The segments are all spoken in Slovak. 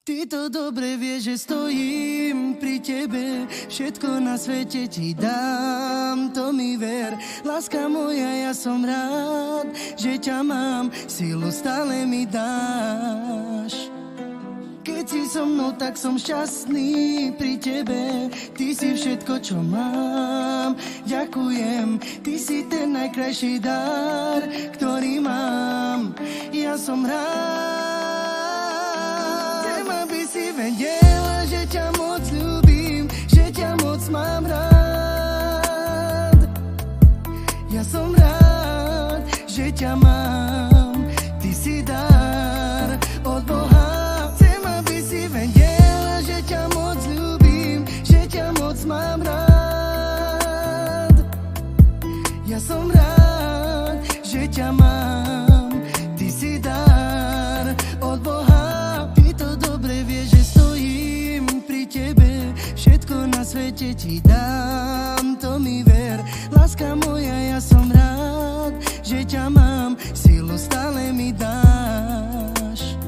Ty to dobre vieš, že stojím pri tebe, všetko na svete ti dám, to mi ver. Láska moja, ja som rád, že ťa mám, silu stále mi dáš. Keď si so mnou, tak som šťastný pri tebe, ty si všetko, čo mám, ďakujem. Ty si ten najkrajší dar, ktorý mám, ja som rád. Si vedela, že ťa moc ľúbim, že ťa moc mám rád. Ja som rád, že ťa mám, ty si dar od Boha. Chcem, aby si vedela, že ťa moc ľúbim, že ťa moc mám rád. Ja som rád, že ťa mám, ty si dar od Boha. Všetko na svete ti dám, to mi ver. Láska moja, ja som rád, že ťa mám, silu stále mi dáš.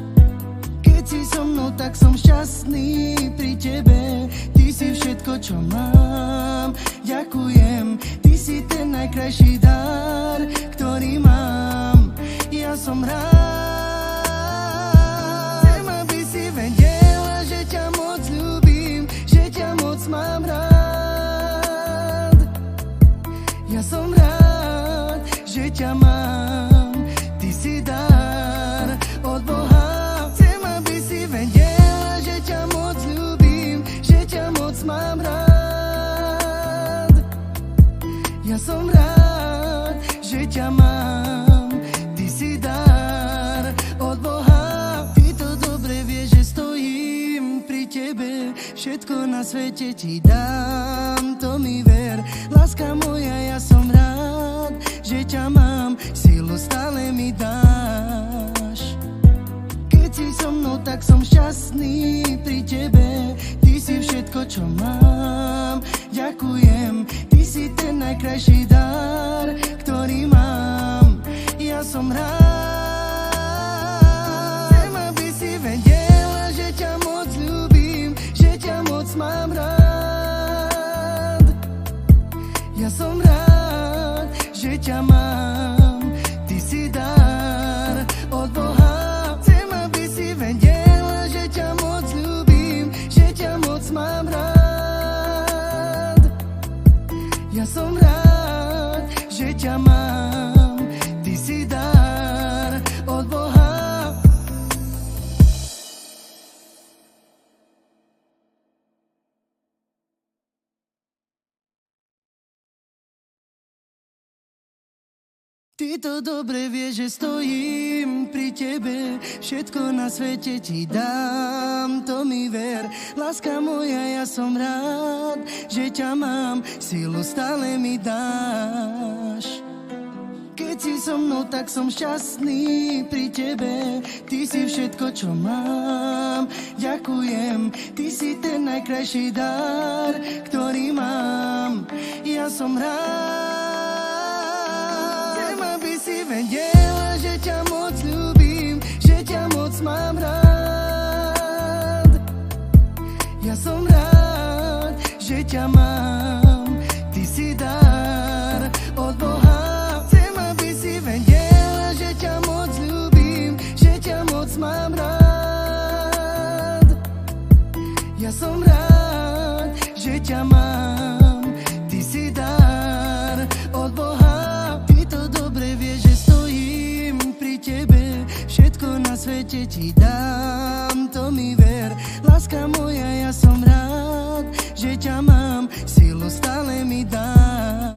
Keď si so mnou, tak som šťastný pri tebe, ty si všetko, čo mám, ďakujem. Ty si ten najkrajší dar, ktorý mám, ja som rád. Chcem, aby si vedela, že ťa moc ľúbim, mám rád. Ja som rád, že ťa mám, ty si dar od Boha. Chcem, aby si vedela, že ťa moc ľúbim, že ťa moc mám rád. Ja som rád, že ťa mám, ty si dar od Boha. Ty to dobre vieš, že stojím pri tebe, všetko na svete ti dám, to mi ver. Láska moja, ja som rád, že ťa mám, silu stále mi dáš. Keď si so mnou, tak som šťastný pri tebe, ty si všetko, čo mám, ďakujem. Ty si ten najkrajší dar, ktorý mám, ja som rád. Chcem, aby si vedela, že ťa moc ľúbim, moc mám rád. Ja som rád, že ťa mám, ty si dar od Boha. Chcem, aby si vedela, že ťa moc ľúbim, že ťa moc mám rád. Ja som rád, že ťa mám, ty si dar od Boha. Ty to dobre vieš, že stojím pri tebe, všetko na svete ti dám, to mi ver. Láska moja, ja som rád, že ťa mám, silu stále mi dáš. Keď si so mnou, tak som šťastný pri tebe, ty si všetko, čo mám, ďakujem. Ty si ten najkrajší dar, ktorý mám, ja som rád. Si vedela, že ťa moc ľúbim, že ťa moc mám rád. Ja som rád, že ťa mám, ty si dar od Boha. Chcem, aby si vedela, že ťa moc ľúbim, že ťa moc mám rád. Ja som rád, že ťa mám, ty si dar od Boha. Všetko na svete ti dám, to mi ver. Láska moja,